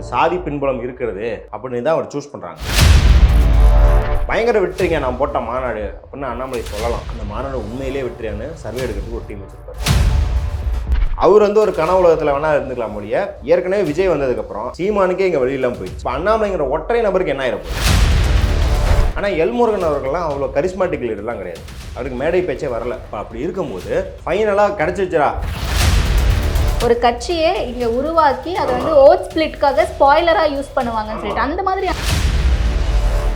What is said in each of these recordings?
ஒரு சாதி பின்புலம் இருக்கிறது அப்படின்னு தான் அவர் சூஸ் பண்ணுறாங்க. பயங்கர வெற்றிங்க நான் போட்ட மாநாடு அப்படின்னு அண்ணாமலை சொல்லலாம். அந்த மாநாடு உண்மையிலே வெற்றியான்னு சர்வே எடுக்கிறதுக்கு ஒரு டீம் வச்சிருப்பாரு. அவர் வந்து ஒரு கனவு உலகத்தில் வேணா இருந்துக்கலாம் மொழிய. ஏற்கனவே விஜய் வந்ததுக்கப்புறம் சீமானுக்கே இங்கே வெளியெல்லாம் போயிடுச்சு. இப்போ அண்ணாமலைங்கிற ஒற்றை நபருக்கு என்ன ஆயிருக்கும்? ஆனால் எல்முருகன் அவர்கள்லாம் அவ்வளோ கரிஸ்மாட்டிக் லீடர்லாம் கிடையாது. அவருக்கு மேடை பேச்சே வரல. இப்போ அப்படி இருக்கும்போது ஃபைனலாக கிடச்சிச்சா? ஒரு கட்சியை இங்கே உருவாக்கி அதை வந்து ஓட் ஸ்பிளிட்காக ஸ்பாய்லராக யூஸ் பண்ணுவாங்கன்னு சொல்லிட்டு அந்த மாதிரி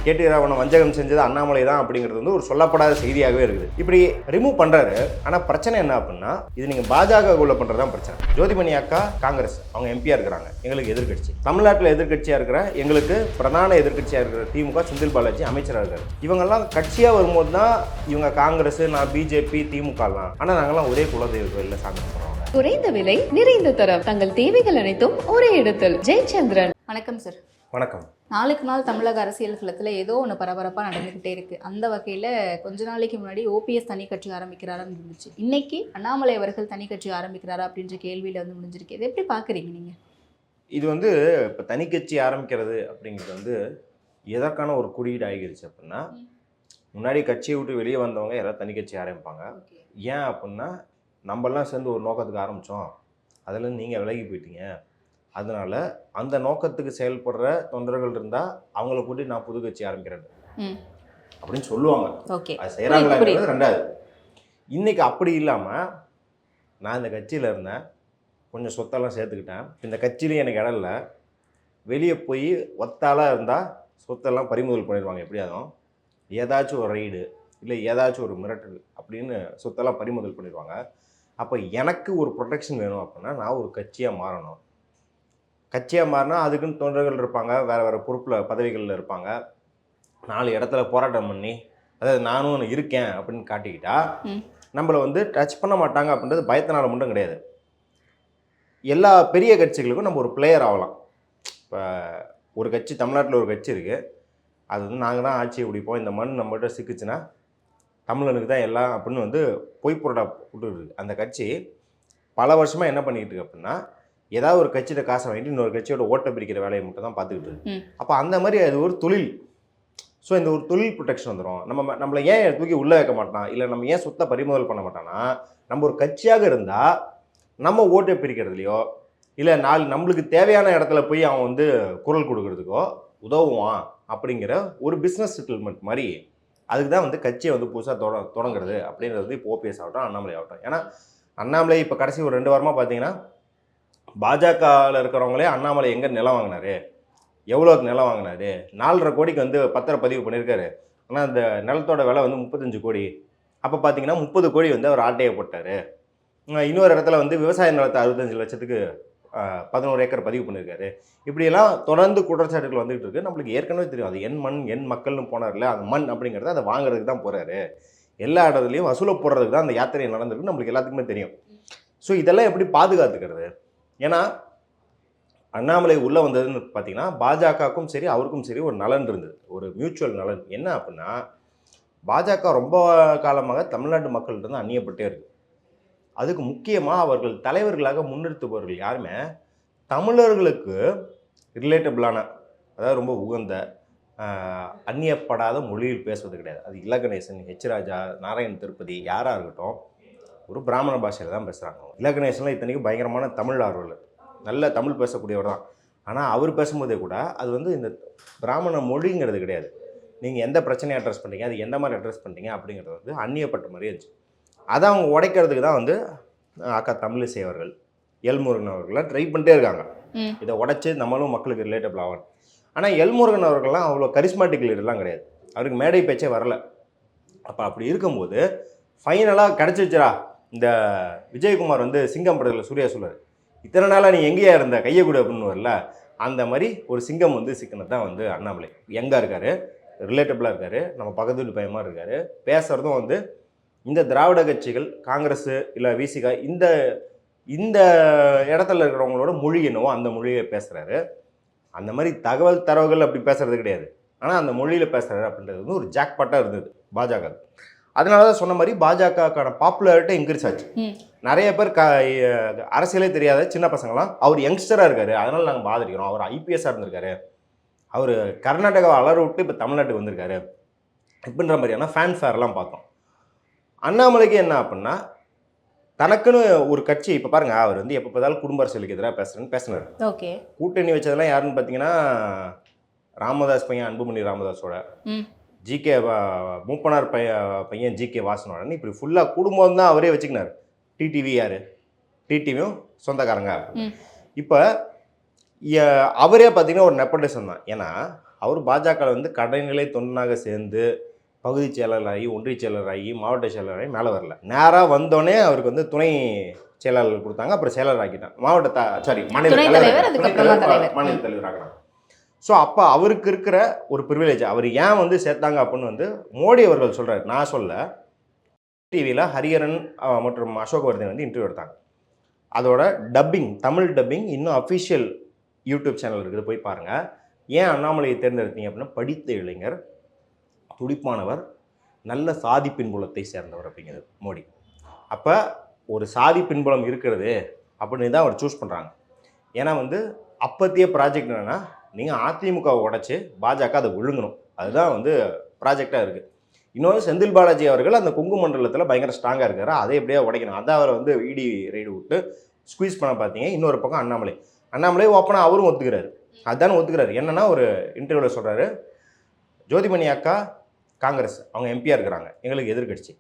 கேடி ராகவனை வஞ்சகம் செஞ்சது அண்ணாமலை தான் அப்படிங்கிறது வந்து ஒரு சொல்லப்படாத செய்தியாகவே இருக்குது. இப்படி ரிமூவ் பண்ணுறாரு. ஆனால் பிரச்சனை என்ன அப்படின்னா, இது நீங்கள் பாஜகவுக்குள்ள பண்ணுறது தான் பிரச்சனை. ஜோதிமணி அக்கா காங்கிரஸ், அவங்க எம்பியாக இருக்கிறாங்க, எங்களுக்கு எதிர்கட்சி. தமிழ்நாட்டில் எதிர்கட்சியாக இருக்கிற எங்களுக்கு பிரதான எதிர்கட்சியாக இருக்கிற திமுக செந்தில் பாலாஜி அமைச்சராக இருக்காரு. இவங்கெல்லாம் கட்சியாக வரும்போது தான் இவங்க காங்கிரஸ், நான் பிஜேபி, திமுகலாம். ஆனால் நாங்கள்லாம் ஒரே குலதெய்வ கோயிலில் சாமி கும்பிட்றோம். குறைந்த விலை நிறைந்த தரம், தங்கள் தேவைகள் அனைத்தும் ஒரே இடத்தில். ஜெயச்சந்திரன். வணக்கம் சார். வணக்கம். நாளுக்கு நாள் தமிழக அரசியல் களத்தில் ஏதோ ஒன்று பரபரப்பாக நடந்துக்கிட்டே இருக்குது. அந்த வகையில் கொஞ்ச நாளைக்கு முன்னாடி ஓபிஎஸ் தனி கட்சி ஆரம்பிக்கிறாரான்னு இருந்துச்சு. இன்னைக்கு அண்ணாமலை அவர்கள் தனி கட்சி ஆரம்பிக்கிறாரா அப்படின்ற கேள்வியில் வந்து முடிஞ்சிருக்கு. இதை எப்படி பார்க்குறீங்க நீங்கள்? இது வந்து இப்போ தனி கட்சி ஆரம்பிக்கிறது அப்படிங்கிறது வந்து எதற்கான ஒரு குறியீடு ஆகிருச்சு அப்படின்னா, முன்னாடி கட்சியை விட்டு வெளியே வந்தவங்க யாராவது தனி கட்சி ஆரம்பிப்பாங்க. ஏன் அப்படின்னா, நம்மளாம் சேர்ந்து ஒரு நோக்கத்துக்கு ஆரம்பித்தோம், அதில் நீங்கள் விலகி போயிட்டீங்க, அதனால அந்த நோக்கத்துக்கு செயல்படுற தொண்டர்கள் இருந்தால் அவங்கள கூட்டி நான் புது கட்சி ஆரம்பிக்கிறேன் அப்படின்னு சொல்லுவாங்க. அது செய்கிறாங்களா ரெண்டாவது. இன்னைக்கு அப்படி இல்லாமல் நான் இந்த கட்சியில் இருந்தேன், கொஞ்சம் சொத்தெல்லாம் சேர்த்துக்கிட்டேன், இந்த கட்சியிலையும் எனக்கு இடம் இல்லை, வெளியே போய் ஒத்தாளாக இருந்தால் சொத்தெல்லாம் பறிமுதல் பண்ணிடுவாங்க. எப்படியாதும் ஏதாச்சும் ஒரு ரைடு இல்லை ஏதாச்சும் ஒரு மிரட்டல் அப்படின்னு சொத்தெல்லாம் பறிமுதல் பண்ணிடுவாங்க. அப்போ எனக்கு ஒரு ப்ரொடெக்ஷன் வேணும் அப்படின்னா நான் ஒரு கட்சியாக மாறணும். கட்சியாக மாறினா அதுக்குன்னு தொண்டர்கள் இருப்பாங்க, வேறு வேறு பொறுப்பில் பதவிகளில் இருப்பாங்க. 4 இடத்துல போராட்டம் பண்ணி, அதாவது நானும் ஒன்று இருக்கேன் அப்படின்னு காட்டிக்கிட்டா நம்மளை வந்து டச் பண்ண மாட்டாங்க அப்படின்றது பயத்தினால மட்டும் கிடையாது. எல்லா பெரிய கட்சிகளுக்கும் நம்ம ஒரு பிளேயர் ஆகலாம். இப்போ ஒரு கட்சி, தமிழ்நாட்டில் ஒரு கட்சி இருக்குது, அது வந்து நாங்கள் தான் ஆட்சியை பிடிப்போம், இந்த மண் நம்மகிட்ட சிக்கிச்சுன்னா தமிழனுக்கு தான் எல்லாம் அப்படின்னு வந்து பொய்ப்புரட்டா விட்டுருக்கு. அந்த கட்சி பல வருஷமாக என்ன பண்ணிக்கிட்டு இருக்கு அப்படின்னா, ஏதாவது ஒரு கட்சியில காசை வாங்கிட்டு இன்னொரு கட்சியோட ஓட்டை பிரிக்கிற வேலையை மட்டும் தான் பார்த்துக்கிட்டு இருக்கு. அப்போ அந்த மாதிரி அது ஒரு தொழில். ஸோ இந்த ஒரு தொழில் ப்ரொடெக்ஷன் வந்துடும். நம்மளை ஏன் தூக்கி உள்ளே வைக்க மாட்டான், இல்லை நம்ம ஏன் சுத்த பறிமுதல் பண்ண மாட்டான்னா, நம்ம ஒரு கட்சியாக இருந்தால் நம்ம ஓட்டை பிரிக்கிறதுலையோ இல்லை நம்மளுக்கு தேவையான இடத்துல போய் அவன் வந்து குரல் கொடுக்கறதுக்கோ உதவுவான் அப்படிங்கிற ஒரு பிஸ்னஸ் செட்டில்மெண்ட் மாதிரி. அதுக்கு தான் வந்து கட்சியை வந்து புதுசாக தொடங்குறது அப்படின்றது வந்து இப்போ ஓபிஎஸ் ஆகட்டும், அண்ணாமலை ஆகட்டும். ஏன்னா அண்ணாமலை இப்போ கடைசி ஒரு 2 வாரமாக பார்த்தீங்கன்னா, பாஜகவில் இருக்கிறவங்களே அண்ணாமலை எங்கே நிலம் வாங்கினாரு, எவ்வளோக்கு நிலம் வாங்கினாரு, 4.5 கோடிக்கு வந்து பத்திரப்பதிவு பண்ணியிருக்காரு. ஆனால் அந்த நிலத்தோட விலை வந்து 35 கோடி. அப்போ பார்த்தீங்கன்னா 30 கோடி வந்து அவர் ஆட்டையை போட்டார். இன்னொரு இடத்துல வந்து விவசாய நிலத்தை 65 லட்சத்துக்கு 11 ஏக்கர் பதிவு பண்ணியிருக்காரு. இப்படியெல்லாம் தொடர்ந்து குற்றச்சாட்டுகள் வந்துகிட்டு இருக்கு. நம்மளுக்கு ஏற்கனவே தெரியும், அது என் மண் என் மக்கள்னு போனார்ல, அந்த மண் அப்படிங்கிறத அதை வாங்குறதுக்கு தான் போகிறாரு. எல்லா இடத்துலையும் வசூலை போடுறதுக்கு தான் அந்த யாத்திரை நடந்திருக்கு, நம்மளுக்கு எல்லாத்துக்குமே தெரியும். ஸோ இதெல்லாம் எப்படி பாதுகாத்துக்கிறது? ஏன்னா அண்ணாமலை உள்ளே வந்ததுன்னு பார்த்தீங்கன்னா, பாஜகவுக்கும் சரி அவருக்கும் சரி ஒரு நலன் இருந்தது, ஒரு மியூச்சுவல் நலன். என்ன அப்படின்னா, பாஜக ரொம்ப காலமாக தமிழ்நாட்டு மக்கள்கிட்ட அந்நியப்பட்டே இருக்குது. அதுக்கு முக்கியமாக அவர்கள் தலைவர்களாக முன்னிறுத்துபவர்கள் யாருமே தமிழர்களுக்கு ரிலேட்டபிளான, அதாவது ரொம்ப உகந்த அந்நியப்படாத மொழியில் பேசுவது கிடையாது. அது இலகணேசன், ஹெச் ராஜா, நாராயண் திருப்பதி யாராக இருக்கட்டும், ஒரு பிராமண பாஷையில் தான் பேசுகிறாங்க. இலகணேசன்லாம் இத்தனைக்கும் பயங்கரமான தமிழ் ஆர்வலர், நல்ல தமிழ் பேசக்கூடியவர் தான். ஆனால் அவர் பேசும்போதே கூட அது வந்து இந்த பிராமண மொழிங்கிறது கிடையாது. நீங்கள் எந்த பிரச்சனையை அட்ரஸ் பண்ணுறீங்க, அது எந்த மாதிரி அட்ரஸ் பண்ணுறீங்க அப்படிங்கிறது வந்து அந்நியப்பட்ட மாதிரி இருந்துச்சு. அதை அவங்க உடைக்கிறதுக்கு தான் வந்து அக்கா தமிழிசை அவர்கள், எல்முருகன் அவர்கள்லாம் ட்ரை பண்ணிட்டே இருக்காங்க, இதை உடைச்சி நம்மளும் மக்களுக்கு ரிலேட்டபிள் ஆகணும். ஆனால் எல்முருகன் அவர்கள்லாம் அவ்வளோ கரிஸ்மாட்டிக் லீடர்லாம் கிடையாது. அவருக்கு மேடை பேச்சே வரல. அப்போ அப்படி இருக்கும்போது ஃபைனலாக கிடச்சிச்சா? இந்த விஜயகுமார் வந்து சிங்கம் படத்தில் சூர்யா சொல்லுவார், இத்தனை நாளாக நீ எங்கேயா இருந்த, கையை கொடு அப்படின்னு வரல. அந்த மாதிரி ஒரு சிங்கம் வந்து சிக்கனது தான் வந்து அண்ணாமலை. எங்கே இருக்கார், ரிலேட்டபிளாக இருக்கார், நம்ம பக்கத்து வீட்டு பையன் மாதிரி இருக்கார். பேசுகிறதும் வந்து இந்த திராவிட கட்சிகள், காங்கிரஸ் இல்லை விசிகா, இந்த இடத்துல இருக்கிறவங்களோட மொழி என்னவோ அந்த மொழியை பேசுகிறாரு. அந்த மாதிரி தகவல் தரவுகள் அப்படி பேசுகிறது கிடையாது, ஆனால் அந்த மொழியில் பேசுகிறாரு அப்படின்றது வந்து ஒரு ஜாக்பாட்டாக இருந்தது பாஜக. அதனால தான் சொன்ன மாதிரி பாஜகக்கான பாப்புலாரிட்டி இன்க்ரீஸ் ஆச்சு. நிறைய பேர் அரசியலே தெரியாத சின்ன பசங்களாம் அவர் யங்ஸ்டராக இருக்காரு, அதனால நாங்கள் பாதிக்கிறோம், அவர் ஐபிஎஸ்ஸாக இருந்திருக்காரு, அவர் கர்நாடகாவை அலற விட்டு இப்போ தமிழ்நாட்டுக்கு வந்திருக்காரு இப்படின்ற மாதிரியான ஃபேன்ஃபேர்லாம் பார்த்தோம். அண்ணாமலைக்கு என்ன அப்படின்னா தனக்குன்னு ஒரு கட்சி, இப்போ பாருங்க அவர் வந்து எப்போ பார்த்தாலும் குடும்ப அரசியலுக்கு எதிராக பேசினார். ஓகே. கூட்டணி வச்சதெல்லாம் யாருன்னு பார்த்தீங்கன்னா ராமதாஸ் பையன் அன்புமணி ராமதாஸோட, ஜிகே மூப்பனார் பையன் ஜிகே வாசனோட, இப்படி ஃபுல்லாக குடும்பம் தான் அவரே வச்சுக்கினார். டிடிவி யார், டிடிவியும் சொந்தக்காரங்க. இப்போ அவரே பார்த்தீங்கன்னா ஒரு நெப்போட்டிசம் தான். ஏன்னா அவர் பாஜக வந்து கடைநிலை தொண்டனாக சேர்ந்து பகுதி செயலாளராகி ஒன்றிய செயலராகி மாவட்ட செயலராகி மேலே வரல. நேராக வந்தோடனே அவருக்கு வந்து துணை செயலாளர் கொடுத்தாங்க, அப்புறம் செயலர் ஆக்கிட்டாங்க, மாநில தலைவர் ஆகினாங்க. ஸோ அப்போ அவருக்கு இருக்கிற ஒரு ப்ரிவிலேஜ் அவர் ஏன் வந்து சேர்த்தாங்க அப்படின்னு வந்து மோடி அவர்கள் சொல்கிறார், நான் சொல்ல. டிவியில் ஹரிஹரன் மற்றும் அசோக்வர்தன் வந்து இன்டர்வியூ எடுத்தாங்க. அதோட டப்பிங், தமிழ் டப்பிங் இன்னும் அஃபிஷியல் யூடியூப் சேனல் இருக்குது, போய் பாருங்கள். ஏன் அண்ணாமலையை தேர்ந்தெடுத்தீங்க அப்படின்னா படித்த இளைஞர், துடிப்பானவர், நல்ல சாதி பின்புலத்தை சேர்ந்தவர் அப்படிங்கிறது மோடி. அப்போ ஒரு சாதி பின்புலம் இருக்கிறது அப்படின்னு தான் அவர் சூஸ் பண்ணுறாங்க. ஏன்னா வந்து அப்பத்திய ப்ராஜெக்ட் என்னென்னா நீங்கள் அதிமுகவை உடைச்சி பாஜக அதை விழுங்கணும், அதுதான் வந்து ப்ராஜெக்டாக இருக்குது. இன்னொன்று செந்தில் பாலாஜி அவர்கள் அந்த கொங்கு மண்டலத்தில் பயங்கர ஸ்ட்ராங்காக இருக்கார், அதை எப்படியா உடைக்கணும், அதை அவரை வந்து இடி ரைடு விட்டு ஸ்குவீஸ் பண்ண பார்த்தீங்க. இன்னொரு பக்கம் அண்ணாமலை ஓப்பனாக அவரும் ஒத்துக்கிறாரு, அதுதானே ஒத்துக்கிறாரு. என்னென்னா ஒரு இன்டர்வியூவில் சொல்கிறாரு, ஜோதிமணி அக்கா காங்கிரஸ் அவங்க எம்பியாக இருக்கிறாங்க, எங்களுக்கு எதிர்கட்சி.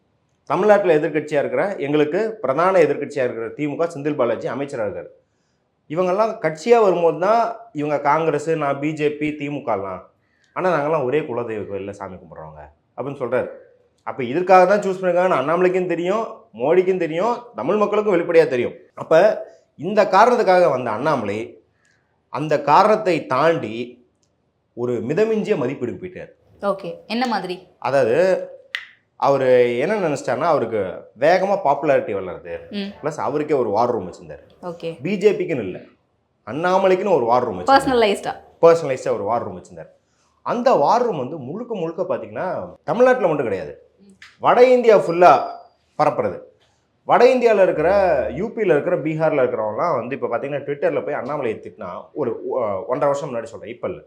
தமிழ்நாட்டில் எதிர்கட்சியாக இருக்கிற எங்களுக்கு பிரதான எதிர்கட்சியாக இருக்கிற திமுக செந்தில் பாலாஜி அமைச்சராக இருக்கார். இவங்கெல்லாம் கட்சியாக வரும்போது தான் இவங்க காங்கிரஸ், நான் பிஜேபி, திமுகலாம், ஆனால் நாங்கள்லாம் ஒரே குலதெய்வ கோயிலில் சாமி கும்பிட்றவங்க அப்படின்னு சொல்கிறார். அப்போ இதற்காக தான் சூஸ் பண்ணியிருக்காங்கன்னு அண்ணாமலைக்கும் தெரியும், மோடிக்கும் தெரியும், தமிழ் மக்களுக்கும் வெளிப்படையாக தெரியும். அப்போ இந்த காரணத்துக்காக வந்த அண்ணாமலை அந்த காரணத்தை தாண்டி ஒரு மிதமிஞ்சிய மதிப்பீடுக்கு போயிட்டார். ஓகே, என்ன மாதிரி? அதாவது அவர் என்ன நினைச்சிட்டாருன்னா அவருக்கு வேகமாக பாப்புலாரிட்டி வளருது, ப்ளஸ் அவருக்கே ஒரு வார் ரூம் வச்சிருந்தார். ஓகே, பிஜேபிக்குன்னு இல்லை, அண்ணாமலைக்குன்னு ஒரு வார் ரூம், பர்சனலைஸ்டாக ஒரு வார் ரூம் வச்சிருந்தார். அந்த வார் ரூம் வந்து முழுக்க பார்த்தீங்கன்னா தமிழ்நாட்டில் மட்டும் கிடையாது, வட இந்தியா ஃபுல்லாக பரப்புறது. வட இந்தியாவில் இருக்கிற, யூபியில் இருக்கிற, பீகாரில் இருக்கிறவங்களாம் வந்து இப்போ பார்த்தீங்கன்னா ட்விட்டரில் போய் அண்ணாமலையை திட்டினா, ஒரு 1.5 வருஷம் முன்னாடி சொல்கிறேன், இப்போ இல்லை,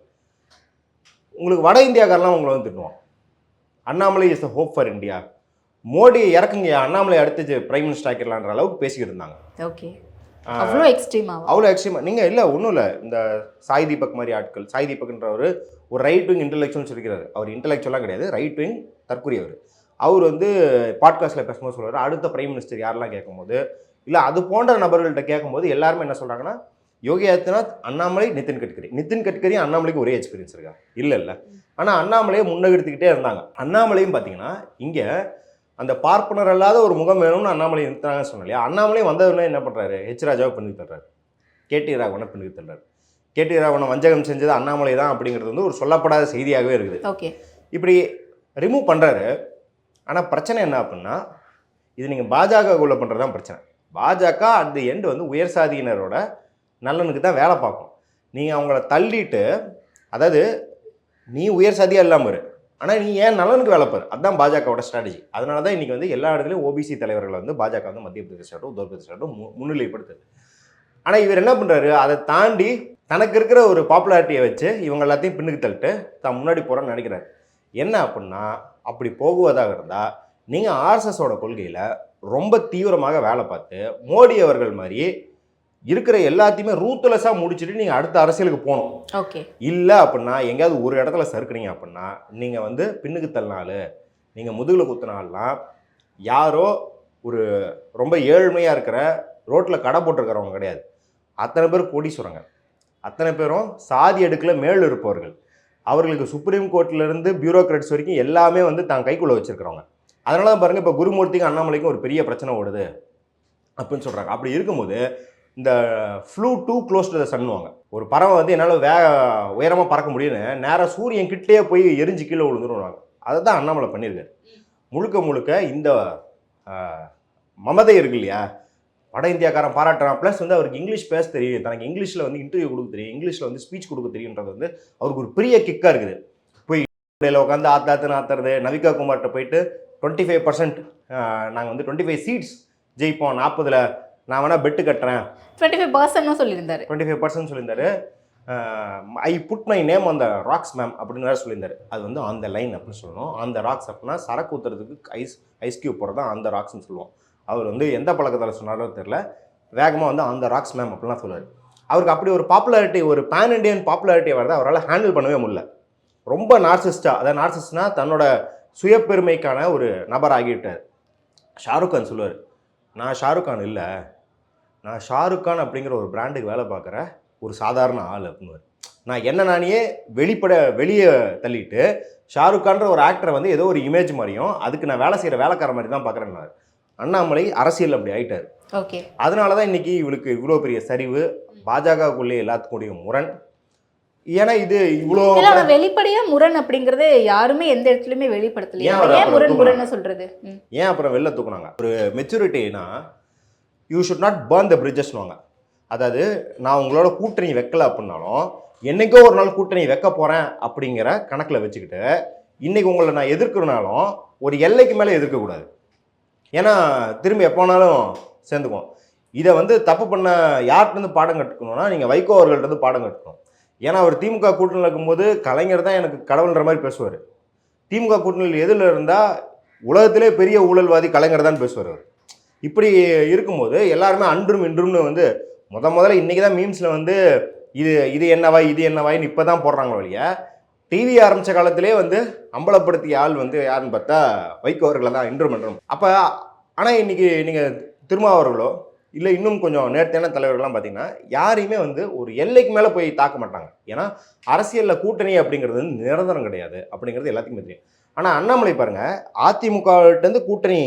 உங்களுக்கு வட இந்தியாக்காரெலாம் உங்களை வந்து திட்டுவான். Annamalai is the hope for India, Modi இறக்குங்க, அண்ணாமலை அடுத்து பிரைம் மினிஸ்டர் ஆக்கிடலான்ற அளவுக்கு பேசிக்கிட்டு இருந்தாங்க. ஓகே, அவ்வளோ எக்ஸ்ட்ரீமாக நீங்கள் இல்லை, ஒன்றும் இல்லை. இந்த சாய் தீபக் மாதிரி ஆட்கள், சாய் தீபக்ன்ற ஒரு ரைட் விங் இன்டெலெக்சுவல்ஸ் இருக்கிறார். அவர் இன்டெலெக்சுவலாக கிடையாது, ரைட் விங் தற்கொலை. அவர் வந்து பாட்காஸ்ட்டில் பேசும்போது சொல்கிறார், அடுத்த பிரைம் மினிஸ்டர் யாரெல்லாம் கேட்கும்போது, இல்லை அது போன்ற நபர்கள்ட்ட கேட்கும்போது எல்லாருமே என்ன சொல்கிறாங்கன்னா, யோகி ஆதித்யநாத், அண்ணாமலை, நிதின் கட்கரி அண்ணாமலைக்கு ஒரே எக்ஸ்பீரியன்ஸ் இருக்கா? இல்லை. ஆனால் அண்ணாமலையை முன்னெடுத்துக்கிட்டே இருந்தாங்க. அண்ணாமலையும் பார்த்தீங்கன்னா இங்கே அந்த பார்ப்பனர் அல்லாத ஒரு முகம் வேணும்னு அண்ணாமலை நிறுத்தினாங்கன்னு சொன்னாலையா, அண்ணாமலையும் வந்தவொடனே என்ன பண்ணுறாரு, ஹெச் ராஜாவை பெண்ணுக்கு தர்றாரு, கேடி ராகவனை பெண்ணுக்கு தர்றாரு. கேடி ராகவனை வஞ்சகம் செஞ்சது அண்ணாமலை தான் அப்படிங்கிறது வந்து ஒரு சொல்லப்படாத செய்தியாகவே இருக்குது. ஓகே, இப்படி ரிமூவ் பண்ணுறாரு. ஆனால் பிரச்சனை என்ன அப்படின்னா, இது நீங்கள் பாஜகக்குள்ளே பண்ணுறது தான் பிரச்சனை. பாஜக அட் தி எண்ட் வந்து உயர் சாதியினரோட நல்லனுக்கு தான் வேலை பார்க்கும். நீங்கள் அவங்கள தள்ளிட்டு, அதாவது நீ உயர் சாதியாக இல்லாமல் இரு, ஆனால் நீ ஏன் நலனுக்கு வேலை பாரு, அதுதான் பாஜகவோட ஸ்ட்ராட்டஜி. அதனால தான் இன்றைக்கி வந்து எல்லா இடத்துலையும் ஓபிசி தலைவர்களை வந்து பாஜக வந்து மத்திய பிரதேசாட்டும் உத்தரப்பிரதேசாட்டும் முன்னிலைப்படுத்துது. ஆனால் இவர் என்ன பண்ணுறாரு, அதை தாண்டி தனக்கு இருக்கிற ஒரு பாப்புலாரிட்டியை வச்சு இவங்க எல்லாத்தையும் பின்னுக்கு தள்ளிட்டு தான் முன்னாடி போகிறோன்னு நினைக்கிறார். என்ன அப்படின்னா, அப்படி போகுவதாக இருந்தால் நீங்கள் ஆர்எஸ்எஸோட கொள்கையில் ரொம்ப தீவிரமாக வேலை பார்த்து மோடி அவர்கள் மாதிரி இருக்கிற எல்லாத்தையுமே ரூத்லெஸ்ஸாக முடிச்சுட்டு நீங்கள் அடுத்த அரசியலுக்கு போகணும். ஓகே, இல்லை அப்படின்னா எங்கேயாவது ஒரு இடத்துல சறுக்குனீங்க அப்படின்னா நீங்கள் வந்து பின்னுக்கு தள்ளினாலு, நீங்கள் முதுகில் குத்தினாலாம் யாரோ ஒரு ரொம்ப ஏழ்மையாக இருக்கிற ரோட்டில் கடை போட்டிருக்கிறவங்க கிடையாது, அத்தனை பேர் கோடீஸ்வரங்க, அத்தனை பேரும் சாதி அடுக்கில் மேல் இருப்பவர்கள், அவர்களுக்கு சுப்ரீம் கோர்ட்லேருந்து பியூரோக்ராட்ஸ் வரைக்கும் எல்லாமே வந்து தான் கைக்குள்ளே வச்சுருக்கிறவங்க. அதனால தான் பாருங்கள், இப்போ குருமூர்த்திக்கும் அண்ணாமலைக்கும் ஒரு பெரிய பிரச்சனை ஓடுது அப்படின்னு சொல்கிறாங்க. அப்படி இருக்கும்போது இந்த flew too close to the சன்னுவாங்க, ஒரு பறவை வந்து என்னால் உயரமாக பறக்க முடியும்னு நேராக சூரியன் கிட்டே போய் எரிஞ்சு கீழே விழுந்துருவாங்க. அதை தான் அண்ணாமலை பண்ணியிருக்காரு. முழுக்க இந்த மமதை இருக்கு இல்லையா, வட இந்தியாக்காரன் பாராட்டுறான். ப்ளஸ் வந்து அவருக்கு இங்கிலீஷ் பேச தெரியும், தனக்கு இங்கிலீஷில் வந்து இன்டர்வியூ கொடுக்க தெரியும், இங்கிலீஷில் வந்து ஸ்பீச் கொடுக்க தெரியுன்றது வந்து அவருக்கு ஒரு பெரிய கிக்காக இருக்குது. போய் உட்காந்து ஆத்தாத்துன்னு ஆத்துறது, நவிகா குமார்கிட்ட போயிட்டு 25% நாங்கள் வந்து 25 சீட்ஸ் ஜெயிப்போம், 40ல் நான் வேணால் பெட்டு கட்டுறேன், 25% சொல்லியிருந்தாரு. 25% சொல்லியிருந்தாரு. ஐ புட் மை நேம் அந்த ராக்ஸ் மேம் அப்படின்னு வேறு சொல்லியிருந்தாரு. அது வந்து அந்த லைன் அப்படின்னு சொல்லணும். அந்த ராக்ஸ் அப்படின்னா சரக்கு ஊற்றுறதுக்கு ஐஸ் கியூப் போடுறது தான் அந்த ராக்ஸ்ன்னு சொல்லுவோம். அவர் வந்து எந்த பழக்கத்தில் சொன்னாரோ தெரில, வேகமாக வந்து அந்த ராக்ஸ் மேம் அப்படிலாம் சொல்லுவார். அவருக்கு அப்படி ஒரு பாப்புலாரிட்டி, ஒரு பேன் இண்டியன் பாப்புலாரிட்டி வரதை அவரால் ஹேண்டில் பண்ணவே முடியல. ரொம்ப நார்சிஸ்டாக, அதாவது நார்சிஸ்ட்னா தன்னோட சுயப்பெருமைக்கான ஒரு நபர் ஆகிவிட்டார். ஷாருக் கான் சொல்லுவார், நான் ஷாருக் கான் இல்லை, நான் ஷாருக் கான் அப்படிங்கிற ஒரு பிராண்டுக்கு வேலை பார்க்குற ஒரு சாதாரண ஆள் அப்படின்னுவார். நான் என்ன நானே வெளியே தள்ளிட்டு ஷாருக் கான்ற ஒரு ஆக்டரை வந்து ஏதோ ஒரு இமேஜ் மாதிரியும் அதுக்கு நான் வேலை செய்கிற வேலைக்கார மாதிரி தான் பார்க்குறேன்னாரு. அண்ணாமலை அரசியல் அப்படி ஆகிட்டார். ஓகே, அதனால தான் இன்றைக்கி இவளுக்கு இவ்வளோ பெரிய சரிவு, பாஜகக்குள்ளே எல்லாத்துக்குடைய முரண். ஏன்னா இது இவ்வளோ வெளிப்படையா முரண் அப்படிங்கறது யாருமே எந்த இடத்துலயுமே வெளிப்படுத்தலையா? ஏன் முரண் சொல்றது? ஏன் அப்புறம் வெளில தூக்குனாங்க? ஒரு மெச்சூரிட்டினா யூ ஷுட் நாட் பர்ன் த பிரிட்ஜஸ்னுவாங்க. அதாவது நான் உங்களோட கூட்டணி வைக்கல அப்படின்னாலும் என்னைக்கோ ஒரு நாள் கூட்டணி வைக்க போகிறேன் அப்படிங்கிற கணக்கில் வச்சுக்கிட்டு இன்றைக்கி உங்களை நான் எதிர்க்கிறனாலும் ஒரு எல்லைக்கு மேலே எதிர்க்கக்கூடாது. ஏன்னா திரும்பி எப்போனாலும் சேர்ந்துக்குவோம். இதை வந்து தப்பு பண்ண யார்கிட்டருந்து பாடம் கற்றுக்கணும்னா நீங்கள் வைகோ அவர்கள்ட்ட பாடம் கற்றுக்கணும். ஏன்னா அவர் திமுக கூட்டணியில் இருக்கும்போது கலைஞர் தான் எனக்கு கடவுள்ன்ற மாதிரி பேசுவார். திமுக கூட்டணியில் எதில் இருந்தால் உலகத்திலே பெரிய ஊழல்வாதி கலைஞர் தான் பேசுவார் அவர். இப்படி இருக்கும்போது எல்லாருமே அன்றும் இன்றும்னு வந்து முதல்ல இன்றைக்கி தான் மீம்ஸில் வந்து இது என்னவாயின்னு இப்போ தான் போடுறாங்க வழியா. டிவி ஆரம்பித்த காலத்திலே வந்து அம்பலப்படுத்திய ஆள் வந்து யாருன்னு பார்த்தா வைகோ அவர்களை தான் இன்றும் என்றும். அப்போ ஆனால் இன்றைக்கி நீங்கள் திருமாவர்களோ இல்லை இன்னும் கொஞ்சம் நேர்த்தியான தலைவர்கள்லாம் பார்த்தீங்கன்னா யாரையுமே வந்து ஒரு எல்லைக்கு மேலே போய் தாக்க மாட்டாங்க. ஏன்னா அரசியலில் கூட்டணி அப்படிங்கிறது நிரந்தரம் கிடையாது அப்படிங்கிறது எல்லாத்துக்குமே தெரியும். ஆனால் அண்ணாமலை பாருங்கள், அதிமுகவிட்டேருந்து கூட்டணி